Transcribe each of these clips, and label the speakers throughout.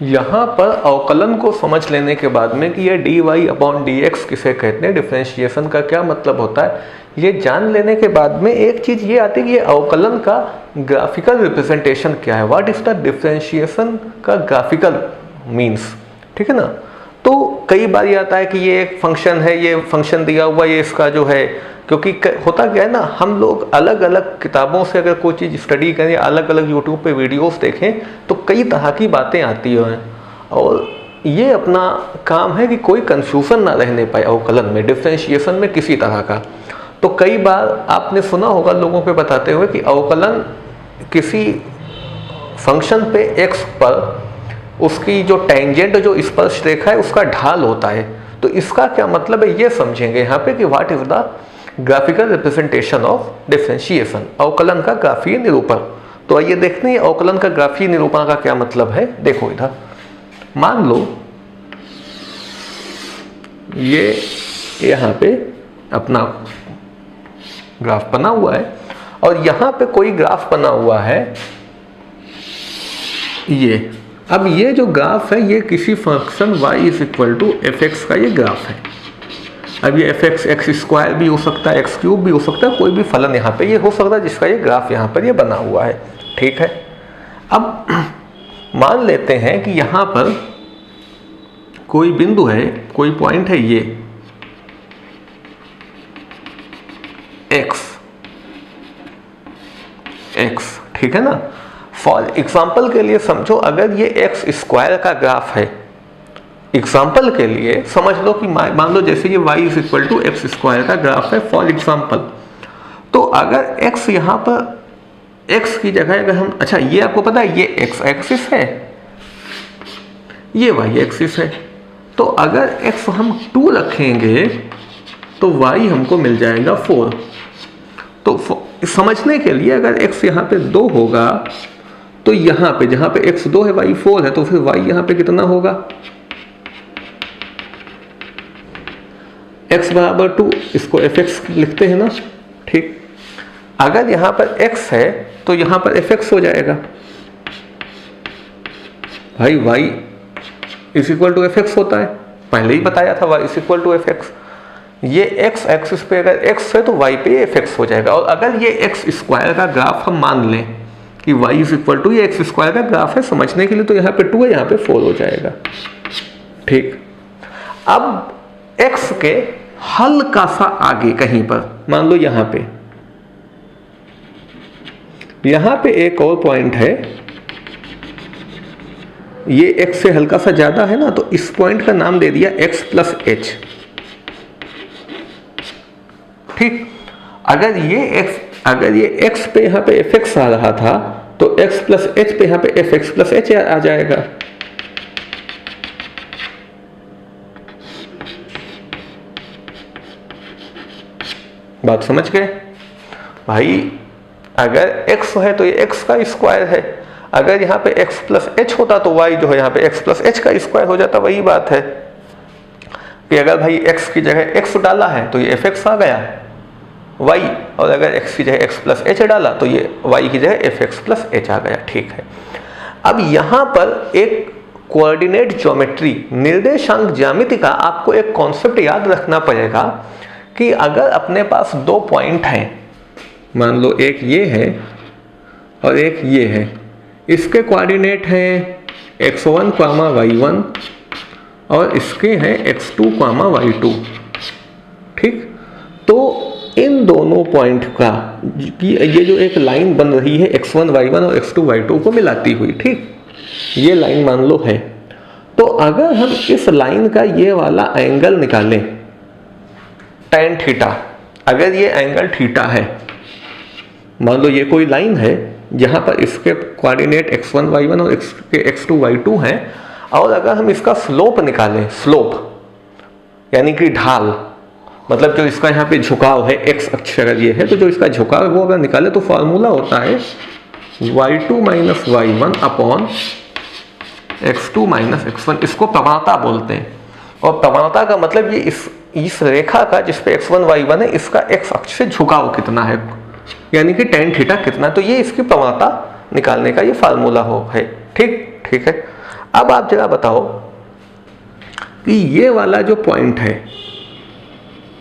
Speaker 1: यहाँ पर अवकलन को समझ लेने के बाद में कि ये dy/dx किसे कहते हैं, डिफरेंशिएशन का क्या मतलब होता है, ये जान लेने के बाद में एक चीज़ ये आती है कि ये अवकलन का ग्राफिकल रिप्रेजेंटेशन क्या है, व्हाट इज़ द डिफरेंशिएशन का ग्राफिकल मीन्स। ठीक है ना। तो कई बार ये आता है कि ये एक फंक्शन है, ये फंक्शन दिया हुआ, ये इसका जो है, क्योंकि होता क्या है ना, हम लोग अलग अलग किताबों से अगर कोई चीज़ स्टडी करें, अलग अलग यूट्यूब पे वीडियोस देखें तो कई तरह की बातें आती हैं और ये अपना काम है कि कोई कंफ्यूजन ना रहने पाए अवकलन में, डिफरेंशिएशन में किसी तरह का। तो कई बार आपने सुना होगा लोगों पे बताते हुए कि अवकलन किसी फंक्शन पे x पर उसकी जो टेंजेंट, जो स्पर्श रेखा है, उसका ढाल होता है। तो इसका क्या मतलब है ये समझेंगे यहाँ पे कि what is the graphical representation of differentiation, अवकलन का ग्राफीय निरूपण। तो आइए देखते हैं अवकलन का ग्राफीय निरूपण का क्या मतलब है। देखो इधर मान लो ये यहाँ पे अपना ग्राफ बना हुआ है और यहाँ पे कोई ग्राफ बना हुआ है ये। अब ये जो ग्राफ है ये किसी फंक्शन y = fx का ये ग्राफ है। अब ये fx x² भी हो सकता है, x³ भी हो सकता है, कोई भी फलन यहाँ पे ये हो सकता है जिसका ये ग्राफ यहाँ पर ये बना हुआ है। ठीक है। अब मान लेते हैं कि यहाँ पर कोई बिंदु है, कोई पॉइंट है ये x। ठीक है ना। फॉर एग्जाम्पल के लिए समझो, अगर ये x² का ग्राफ है, एग्जाम्पल के लिए समझ लो कि मान लो जैसे ये y = x² का ग्राफ है फॉर एग्जाम्पल। तो अगर x यहाँ पर x की जगह अगर हम, अच्छा ये आपको पता है ये x एक्सिस है, ये y एक्सिस है, तो अगर x हम 2 रखेंगे तो y हमको मिल जाएगा 4। तो समझने के लिए अगर x यहाँ पे 2 होगा तो यहाँ पे जहाँ पे x 2 है y 4 है, तो फिर y यहाँ पे कितना होगा, x = 2, इसको fx लिखते हैं ना। ठीक। अगर यहाँ पर x है तो यहाँ पर fx हो जाएगा भाई, y = fx होता है, पहले ही बताया था y = fx। ये x एक्सिस पे अगर x है तो y पे fx हो जाएगा। और अगर ये x² का ग्राफ हम मान लें कि y = ये x² का ग्राफ है, समझने के लिए तो यहाँ पे 2 है, यहाँ पे 4 हो जाएगा। ठीक। अब x के हल्का सा आगे कहीं पर मान लो यहाँ पे एक और पॉइंट है, ये x से हल्का सा ज्यादा है ना, तो इस पॉइंट का नाम दे दिया x + h। ठीक। अगर ये x पे यहाँ पे fx आ रहा था तो x + h पे यहाँ पे fx + h आ जाएगा। बात समझ गए भाई। अगर x है तो ये x का स्क्वायर है, अगर यहाँ पे x + h होता तो y जो है यहाँ पे x + h का स्क्वायर हो जाता। वही बात है कि अगर भाई x की जगह x डाला है तो ये fx आ गया y, और अगर x की जगह x + h डाला तो ये y की जगह fx + h आ गया। ठीक है। अब यहाँ पर एक कोऑर्डिनेट ज्योमेट्री, निर्देशांक ज्यामिति का आपको एक कॉन्सेप्ट याद रखना पड़ेगा कि अगर अपने पास 2 पॉइंट हैं, मान लो एक ये है और एक ये है, इसके कोऑर्डिनेट हैं x1, y1 और इसके हैं x2, y2। ठीक। तो इन दोनों पॉइंट का ये जो एक लाइन बन रही है x1, y1 और x2, y2 को मिलाती हुई, ठीक, ये लाइन मान लो है। तो अगर हम इस लाइन का ये वाला एंगल निकालें tan थीटा, अगर ये एंगल थीटा है, मान लो ये कोई लाइन है जहां पर इसके कोऑर्डिनेट x1, y1 और x2, y2 हैं, और अगर हम इसका स्लोप निकालें, स्लोप यानी कि ढाल, मतलब जो इसका यहाँ पे झुकाव है x अक्ष अगर ये है, तो जो इसका झुकाव है वो अगर निकाले तो फॉर्मूला होता है y2 - y1 upon x2 - x1। इसको प्रवणता बोलते हैं। और प्रवणता का मतलब ये इस रेखा का जिसपे x1, y1 है, इसका x अक्ष से झुकाव कितना है, यानी कि tan थीटा कितना है। तो ये इसकी प्रवणता निकालने का ये फार्मूला है। ठीक है। अब आप जरा बताओ कि ये वाला जो पॉइंट है,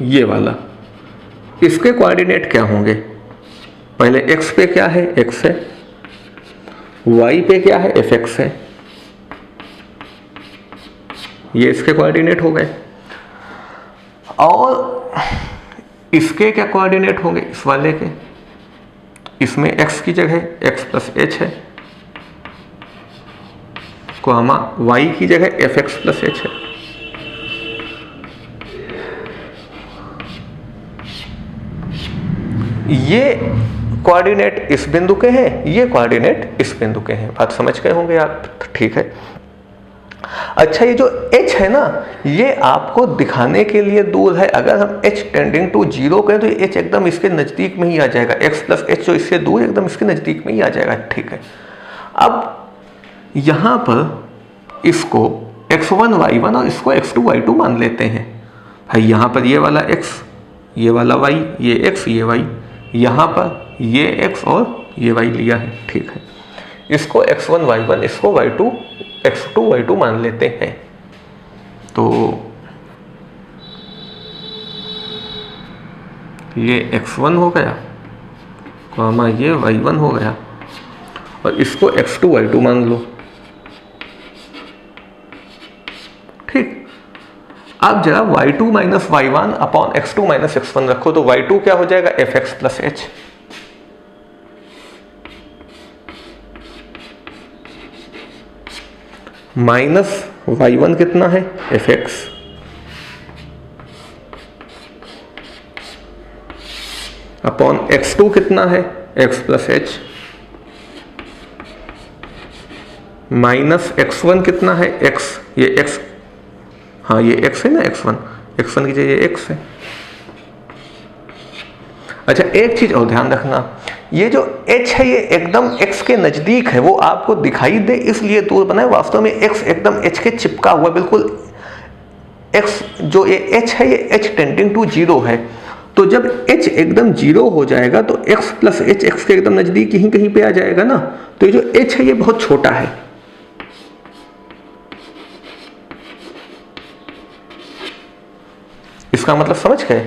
Speaker 1: ये वाला, इसके कोऑर्डिनेट क्या होंगे? पहले x पे क्या है? x है। y पे क्या है? fx है। ये इसके कोऑर्डिनेट हो गए। और इसके क्या कोऑर्डिनेट होंगे? इस वाले के, इसमें x की जगह x प्लस h है, कॉमा y की जगह fx प्लस h है। ये कोऑर्डिनेट इस बिंदु के हैं, ये कोऑर्डिनेट इस बिंदु के हैं। बात समझ गए होंगे आप? ठीक है। अच्छा, ये जो h है ना, ये आपको दिखाने के लिए दूर है। अगर हम h टेंडिंग टू 0 करें तो ये h एकदम इसके नजदीक में ही आ जाएगा। x प्लस h जो इससे दूर एकदम इसके नजदीक में ही आ जाएगा। ठीक है। अब यहां पर इसको x1 y1 और इसको x2 y2 मान लेते हैं। भाई यहां पर ये वाला x, ये वाला y, ये x, ये y, यहां पर ये x और ये y लिया है। ठीक है। इसको x1 y1, इसको x2 y2 मान लेते हैं। तो ये x1 हो गया, कॉमा ये y1 हो गया, और इसको x2 y2 मान लो। ठीक। अब जरा y2 minus y1 upon x2 minus x1 रखो, तो y2 क्या हो जाएगा? fx plus h। Minus y1 कितना है? fx, अपॉन x2 कितना है? x plus h, minus x1 कितना है? x, ये x, हाँ ये x है ना, x1 की जगह x है। अच्छा, एक चीज और ध्यान रखना, ये जो h है ये एकदम x के नजदीक है, वो आपको दिखाई दे इसलिए दूर बना है। वास्तव में x एकदम h के चिपका हुआ, बिल्कुल x जो ये h है ये h टेंडिंग टू 0 है। तो जब h एकदम 0 हो जाएगा तो x प्लस h x के एकदम नजदीक यहीं कहीं पे आ जाएगा ना। तो ये जो h है ये बहुत छोटा है। इसका मतलब समझ गए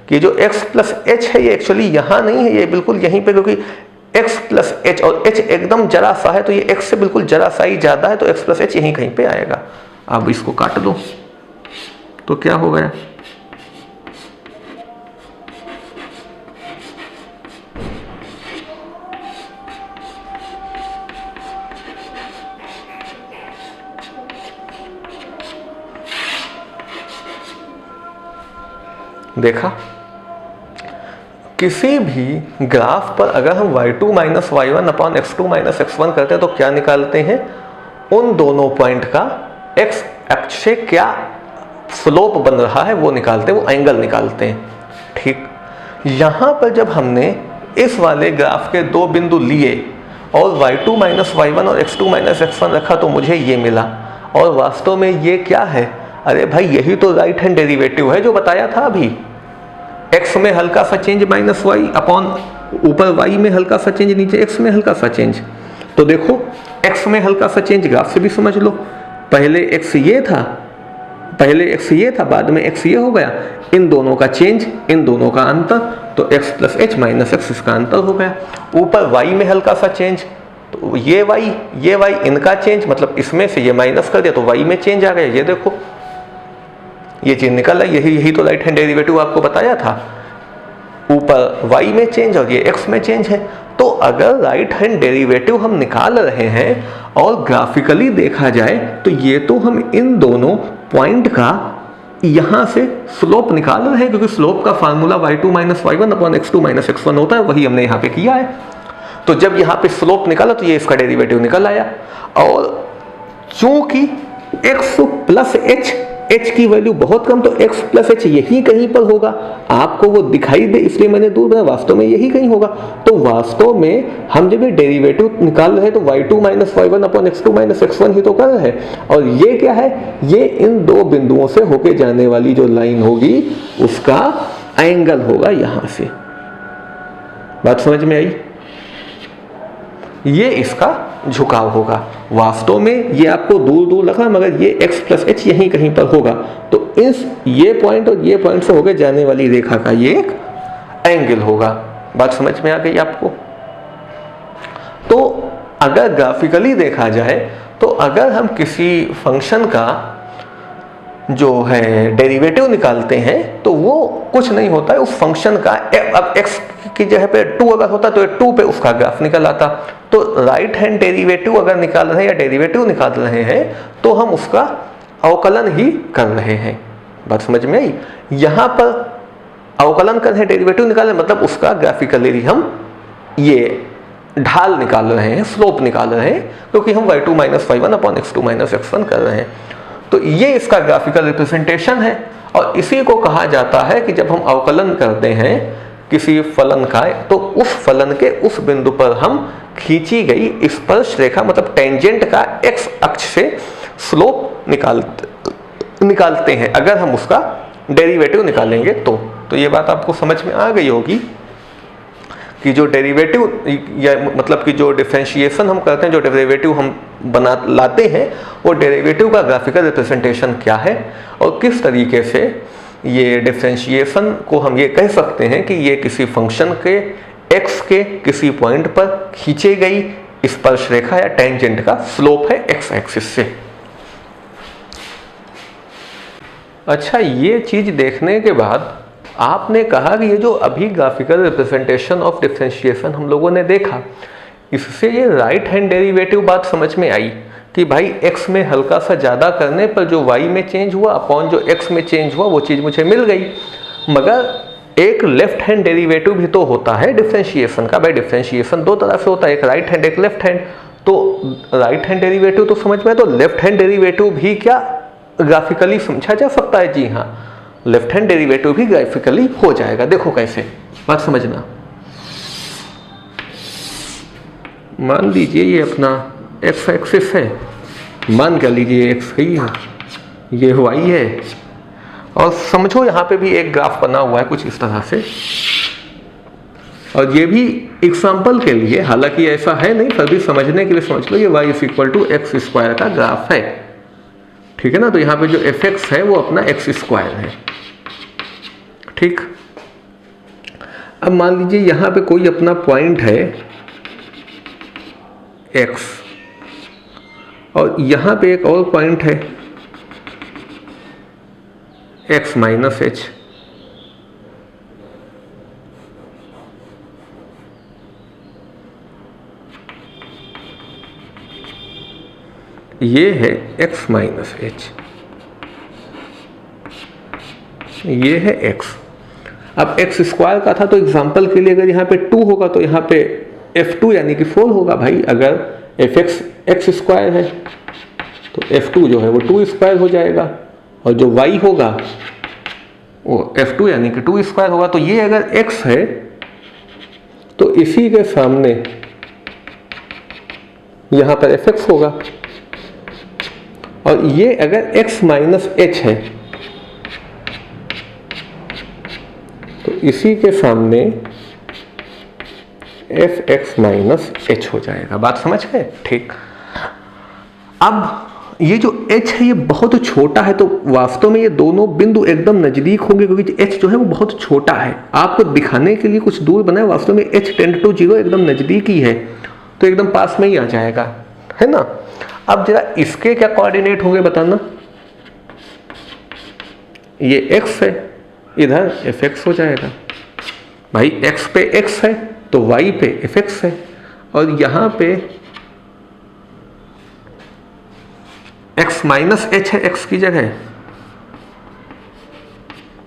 Speaker 1: कि जो x प्लस h है ये एक्चुअली यहां नहीं है, ये बिल्कुल यहीं पे, क्योंकि x प्लस h और h एकदम जरा सा है, तो ये x से बिल्कुल जरा सा ही ज्यादा है, तो x प्लस h यहीं कहीं पे आएगा। अब इसको काट दो तो क्या हो गया? देखा, किसी भी ग्राफ पर अगर हम y2 minus y1 upon x2 minus x1 करते हैं तो क्या निकालते हैं? उन दोनों पॉइंट का x अक्ष से क्या स्लोप बन रहा है वो निकालते हैं, वो एंगल निकालते हैं। ठीक। यहां पर जब हमने इस वाले ग्राफ के दो बिंदु लिए और y2 माइनस y1 और x2 माइनस x1 रखा तो मुझे ये मिला। और वास्तव में ये क्या है? अरे भाई यही तो राइट हैंड डेरिवेटिव है जो बताया था अभी। x में हल्का सा चेंज माइनस y अपॉन ऊपर y में हल्का सा चेंज, नीचे x में हल्का सा चेंज। तो देखो x में हल्का सा चेंज ग्राफ से भी समझ लो। पहले x ये था, बाद में x ये हो गया। इन दोनों का चेंज, इन दोनों का अंतर, तो x plus h minus x इसका अंतर हो गया। ऊपर y में हल्का सा चेंज, तो ये y इनका चेंज, मतलब इसमें से ये माइनस कर दिया तो y में चेंज आ गया। ये देखो ये चीज निकल रहा है, यही तो राइट हैंड डेरिवेटिव आपको बताया था। ऊपर y में चेंज और ये x में चेंज है। तो अगर राइट हैंड डेरिवेटिव हम निकाल रहे हैं और ग्राफिकली देखा जाए तो ये तो हम इन दोनों पॉइंट का यहां से स्लोप निकाल रहे हैं, क्योंकि स्लोप का formula y2 minus y1 upon x2 minus x1 होता है, वही हमने यहाँ पे किया है। तो जब यहाँ पे स्लोप निकाला तो ये इसका डेरिवेटिव निकल आया। और चूंकि x प्लस h की वैल्यू बहुत कम, तो x प्लस h यही कहीं पर होगा। आपको वो दिखाई दे इसलिए मैंने दूर बनाया, वास्तव में यही कहीं होगा। तो वास्तव में हम जब ये डेरिवेटिव निकाल रहे हैं तो y2 minus y1 upon x2 minus x1 ही तो कर रहे हैं। और ये क्या है? ये इन दो बिंदुओं से होके जाने वाली जो लाइन होगी उसका एंगल होगा यहां से। बात समझ में आई? ये इसका झुकाव होगा। वास्तव में ये आपको दूर दूर लगा मगर ये x प्लस एच यहीं कहीं पर होगा। तो इस ये पॉइंट और ये पॉइंट से होकर जाने वाली रेखा का ये एक एंगल होगा। बात समझ में आ गई आपको? तो अगर ग्राफिकली देखा जाए तो अगर हम किसी फंक्शन का जो है डेरिवेटिव निकालते हैं तो वो कुछ नहीं होता है उस फंक्शन का, अब x की जगह पे 2 अगर होता तो 2 पे उसका ग्राफ निकल आता। तो राइट हैंड डेरिवेटिव अगर निकाल रहे हैं या डेरिवेटिव निकाल रहे हैं तो हम उसका अवकलन ही कर रहे हैं। बात समझ में आई? यहां पर अवकलन कर रहे हैं, डेरिवेटिव निकाल रहे हैं, मतलब उसका ग्राफिकली हम ये ढाल निकाल रहे हैं, स्लोप निकाल रहे हैं, क्योंकि हम y2 minus y1 upon x2 minus x1 कर रहे हैं। तो ये इसका ग्राफिकल रिप्रेजेंटेशन है। और इसी को कहा जाता है कि जब हम अवकलन करते हैं किसी फलन का तो उस फलन के उस बिंदु पर हम खींची गई स्पर्श रेखा मतलब टेंजेंट का x अक्ष से स्लोप निकालते हैं अगर हम उसका डेरिवेटिव निकालेंगे तो ये बात आपको समझ में आ गई होगी कि जो डेरिवेटिव या मतलब कि जो डिफरेंशिएशन हम करते हैं, जो डेरिवेटिव हम लाते हैं, वो डेरिवेटिव का ग्राफिकल रिप्रेजेंटेशन क्या है और किस तरीके से ये डिफरेंशिएशन को हम ये कह सकते हैं कि ये किसी फंक्शन के x के किसी पॉइंट पर खींची गई स्पर्श रेखा या टेंजेंट का स्लोप है x एक्सिस से। अच्छा, ये चीज देखने के बाद आपने कहा कि ये जो अभी ग्राफिकल रिप्रेजेंटेशन ऑफ डिफरेंशिएशन हम लोगों ने देखा, इससे ये राइट हैंड डेरिवेटिव बात समझ में आई कि भाई x में हल्का सा ज़्यादा करने पर जो y में चेंज हुआ अपॉन जो x में चेंज हुआ वो चीज़ मुझे मिल गई। मगर एक लेफ्ट हैंड डेरिवेटिव भी तो होता है डिफरेंशिएशन का। भाई डिफरेंशिएशन दो तरह से होता है, एक राइट हैंड एक लेफ्ट हैंड। तो राइट हैंड डेरिवेटिव तो समझ में, तो लेफ्ट हैंड डेरिवेटिव भी क्या ग्राफिकली समझा जा सकता है? जी हाँ, लेफ्ट हैंड डेरिवेटिव भी ग्राफिकली हो जाएगा। देखो कैसे, बात समझना। मान लीजिए ये अपना x एक्सिस है, मान क्या लीजिए x ही है, ये y है, और समझो यहाँ पे भी एक ग्राफ बना हुआ है कुछ इस तरह से। और ये भी एग्जाम्पल के लिए, हालांकि ऐसा है नहीं, फिर भी समझने के लिए समझ लो ये y is equal to x square का ग्राफ है, ठीक है ना। तो यहाँ पे जो fx है वो अपना एक्स स्क्वायर है, ठीक। अब मान लीजिए यहाँ पे कोई अपना पॉइंट है x और यहाँ पे एक और पॉइंट है x माइनस एच। ये है x माइनस एच, ये है x। अब x स्क्वायर का था तो एग्जाम्पल के लिए अगर यहाँ पे 2 होगा तो यहाँ पे f2 यानी कि 4 होगा। भाई अगर fx x स्क्वायर है तो f2 जो है वो 2 स्क्वायर हो जाएगा, और जो y होगा वो f2 यानी कि 2 स्क्वायर होगा। तो ये अगर x है तो इसी के सामने यहाँ पर fx होगा, और ये अगर x माइनस एच है तो इसी के सामने fx माइनस एच हो जाएगा। बात समझ गए? ठीक। अब ये जो h है ये बहुत छोटा है, तो वास्तव में ये दोनों बिंदु एकदम नजदीक होंगे, क्योंकि h जो है वो बहुत छोटा है। आपको दिखाने के लिए कुछ दूर बनाए, वास्तव में h टेंड टू 0 एकदम नजदीक ही है, तो एकदम पास में ही आ जाएगा, है ना। अब जरा इसके क्या कोऑर्डिनेट होंगे बताना। ये x है, इधर fx हो जाएगा। भाई x पे x है तो y पे fx है, और यहाँ पे x माइनस एच है x की जगह,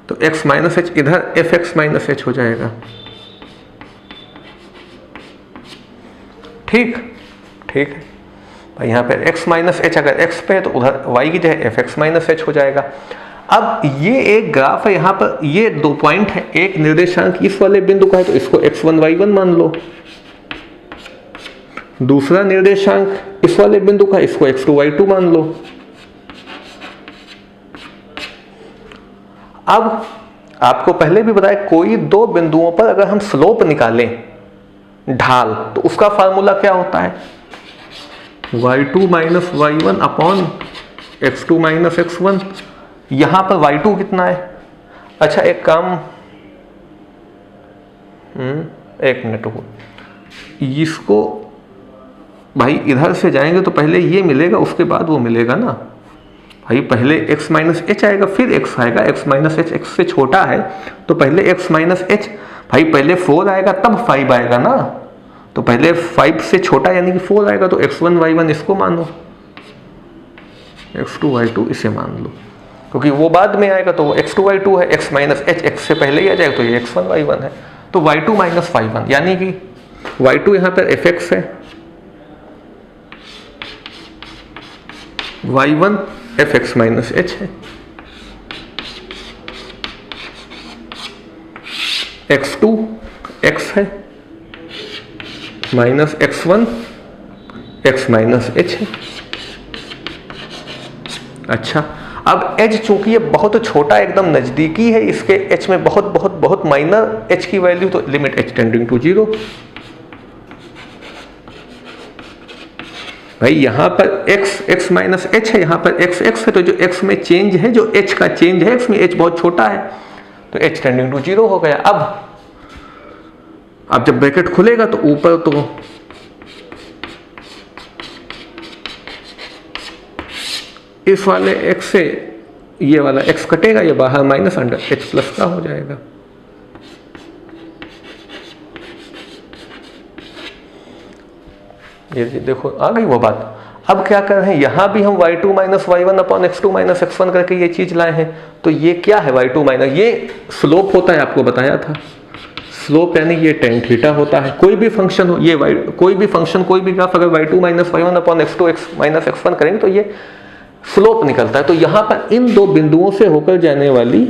Speaker 1: तो x माइनस एच इधर fx माइनस एच हो जाएगा, ठीक। ठीक है भाई, यहाँ पे x माइनस एच अगर x पे है तो उधर y की जगह fx माइनस एच हो जाएगा। अब ये एक ग्राफ है, यहाँ पर ये 2 पॉइंट है, एक निर्देशांक इस वाले बिंदु का है तो इसको x1 y1 मान लो, दूसरा निर्देशांक इस वाले बिंदु का, इसको x2 y2 मान लो। अब आपको पहले भी बताया, कोई 2 बिंदुओं पर अगर हम स्लोप निकालें, ढाल, तो उसका फार्मूला क्या होता है? y2 minus y1 upon x2 minus x1। यहां पर y2 कितना है? अच्छा एक काम, एक मिनट हो, इसको भाई इधर से जाएंगे तो पहले ये मिलेगा उसके बाद वो मिलेगा ना भाई। पहले x माइनस एच आएगा फिर x आएगा, x माइनस एच x से छोटा है तो पहले x माइनस एच, भाई पहले 4 आएगा तब 5 आएगा ना, तो पहले 5 से छोटा यानी कि 4 आएगा, तो x1 y1 इसको मान लो, x2 y2 इसे मान लो, क्योंकि वो बाद में आएगा तो वो x2 y2 है, x माइनस एच x से पहले ही आ जाएगा तो ये x1 y1 है, तो y2 माइनस y1 यानी कि y2 यहाँ पर fx है, y1 fx माइनस एच है, x2 x है minus x1 x minus H है। अच्छा अब h चूंकि ये बहुत छोटा एकदम नजदीकी है, इसके h में बहुत बहुत बहुत माइनर h की वैल्यू, तो लिमिट h टेंडिंग टू 0। भाई यहाँ पर x माइनस एच है, यहाँ पर x है, तो जो x में चेंज है, जो h का चेंज है x में, h बहुत छोटा है तो h टेंडिंग टू 0 हो गया। अब जब ब्रैकेट खुलेगा तो ऊपर तो इस वाले x से ये वाला x कटेगा, ये बाहर माइनस अंडर h प्लस का हो जाएगा। ये देखो आ गई वो बात। अब क्या कर रहे हैं, यहां भी हम y2 minus y1 upon x2 minus x1 करके ये चीज लाए हैं, तो ये क्या है y2 माइनस, ये स्लोप होता है, आपको बताया था स्लोप यानी ये टेन थीटा होता है। कोई भी फंक्शन हो, ये कोई भी फंक्शन कोई भी ग्राफ अगर y2 minus y1 upon x2 x minus x1 करेंगे तो ये स्लोप निकलता है। तो यहां पर इन दो बिंदुओं से होकर जाने वाली,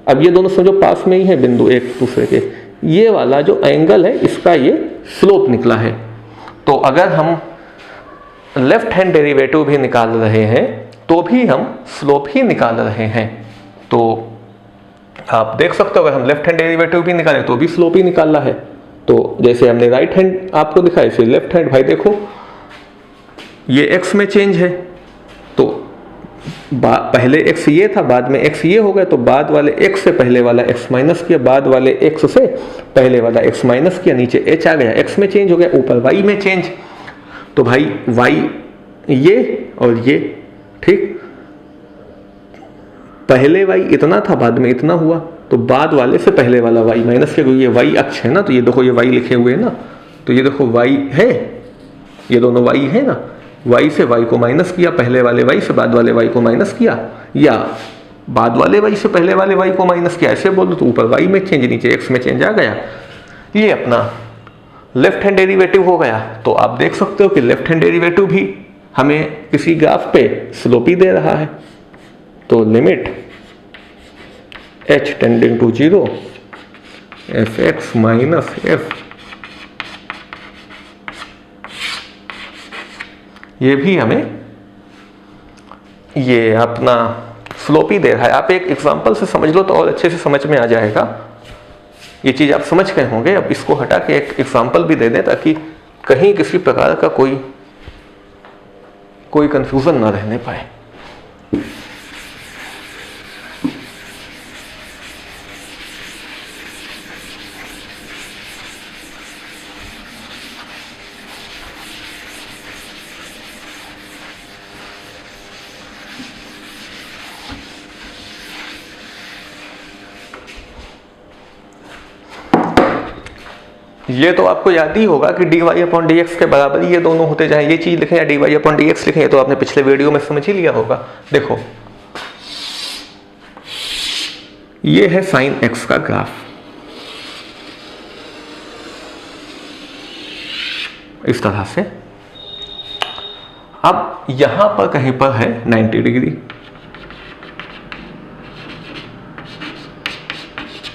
Speaker 1: अब ये दोनों समझो पास में ही है बिंदु एक दूसरे के, ये वाला जो एंगल है इसका ये स्लोप निकला है। तो अगर हम लेफ्ट हैंड डेरिवेटिव भी निकाल रहे हैं तो भी हम स्लोप ही निकाल रहे हैं। तो आप देख सकते हो अगर हम लेफ्ट हैंड डेरिवेटिव भी निकालें तो भी स्लोप ही निकालना है। तो जैसे हमने राइट हैंड आपको दिखाया, इसे लेफ्ट हैंड, भाई देखो ये x में चेंज है, तो पहले x ये था, बाद में x ये हो गया, तो बाद वाले x से पहले वाला x माइनस किया, बाद वाले x से पहले वाला x माइनस किया, नीचे h आ गया, x में चेंज हो गया, ऊपर y में चेंज, तो भाई y ये और ये, ठीक, पहले y इतना था बाद में इतना हुआ, तो बाद वाले से पहले वाला y माइनस किया, ये y अक्ष है ना, तो ये देखो ये y लिखे हुए हैं ना, तो ये देखो y है, ये दोनों y है ना, y से y को माइनस किया, पहले वाले y से बाद वाले y को माइनस किया, या बाद वाले y से पहले वाले y को माइनस किया, ऐसे बोल दो, तो ऊपर y में चेंज नीचे x में चेंज आ गया। ये अपना लेफ्ट हैंड डेरिवेटिव हो गया। तो आप देख सकते हो कि लेफ्ट हैंड डेरिवेटिव भी हमें किसी ग्राफ पे स्लोप ही दे रहा है। तो limit h tending to 0 fx minus f, ये भी हमें ये अपना स्लोप ही दे रहा है। आप एक एग्जांपल से समझ लो तो और अच्छे से समझ में आ जाएगा। ये चीज आप समझ गए होंगे। अब इसको हटा के एक एग्जांपल भी दे दें ताकि कहीं किसी प्रकार का कोई कंफ्यूजन ना रहने पाए। ये तो आपको याद ही होगा कि dy अपॉन dx के बराबर ये दोनों होते जाए, ये चीज लिखें या dy अपॉन dx लिखें, तो आपने पिछले वीडियो में समझ ही लिया होगा। देखो ये है साइन x का ग्राफ, इस तरह से। अब यहां पर कहीं पर है 90 डिग्री,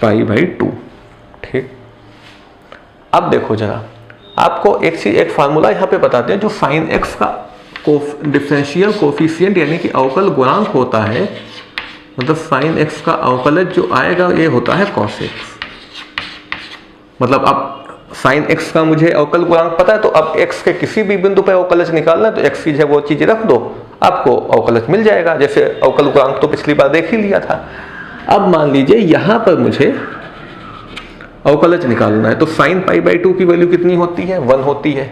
Speaker 1: पाई बाई 2, ठीक। अब देखो जरा, आपको एक फार्मूला यहां पे बताते हैं। जो साइन x का डिफरेंशियल कोफिशिएंट यानी कि अवकल गुणांक होता है, मतलब साइन x का अवकलज जो आएगा ये होता है cos x। मतलब अब साइन एक्स का मुझे अवकल गुणांक पता है, तो अब एक्स के किसी भी बिंदु पर अवकलज निकालना है तो एक्स की जगह वो चीज रख दो, आपको अवकलज मिल जाएगा। जैसे अवकल गुणांक तो पिछली बार देख ही लिया था। अब मान लीजिए यहां पर मुझे अवकलज निकालना है, तो साइन पाई बाई 2 की वैल्यू कितनी होती है? 1 होती है।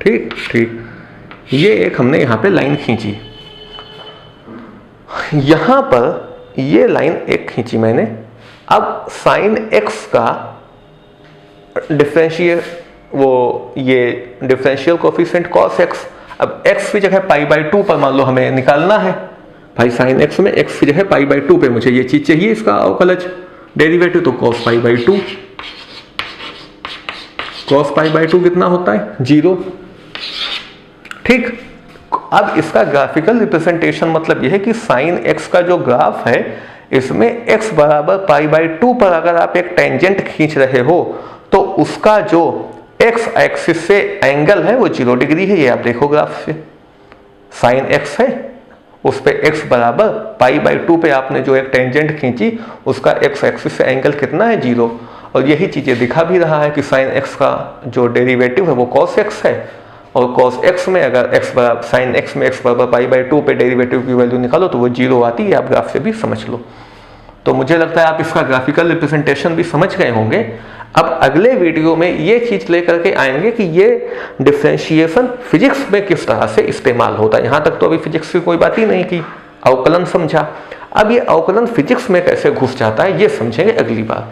Speaker 1: ठीक ठीक, ये एक हमने यहां पे लाइन खींची, यहां पर ये लाइन एक खींची मैंने। अब साइन एक्स का डिफरेंशियल, वो ये डिफरेंशियल कोफिशिएंट कॉस एक्स, अब एक्स की जगह पाई बाई 2 पर मान लो हमें निकालना है भाई। साइन एक्स में एक्स की जगह पाई बाई 2 पे मुझे ये चीज चाहिए, इसका अवकलज डेरिवेटिव, तो cos pi by 2। Cos pi by 2 कितना होता है? 0। ठीक, अब इसका ग्राफिकल रिप्रेजेंटेशन मतलब यह है कि साइन एक्स का जो ग्राफ है इसमें x बराबर पाई बाई 2 पर अगर आप एक टेंजेंट खींच रहे हो तो उसका जो x एक्सिस से एंगल है वो 0 डिग्री है। ये आप देखो ग्राफ से, साइन x है, उस पे x बराबर पाई बाई 2 पे आपने जो एक टेंजेंट खींची उसका x एक्सिस से एंगल कितना है? 0। और यही चीजें दिखा भी रहा है कि साइन x का जो डेरिवेटिव है वो कॉस x है, और cos x में अगर x बराबर साइन x में x बराबर पाई बाई 2 पे डेरिवेटिव की वैल्यू निकालो तो वो 0 आती है। आप ग्राफ से भी समझ लो। तो मुझे लगता है आप इसका ग्राफिकल रिप्रेजेंटेशन भी समझ गए होंगे। अब अगले वीडियो में ये चीज लेकर के आएंगे कि ये डिफरेंशिएशन फिजिक्स में किस तरह से इस्तेमाल होता है। यहां तक तो अभी फिजिक्स की कोई बात ही नहीं की, अवकलन समझा। अब ये अवकलन फिजिक्स में कैसे घुस जाता है ये समझेंगे अगली बार।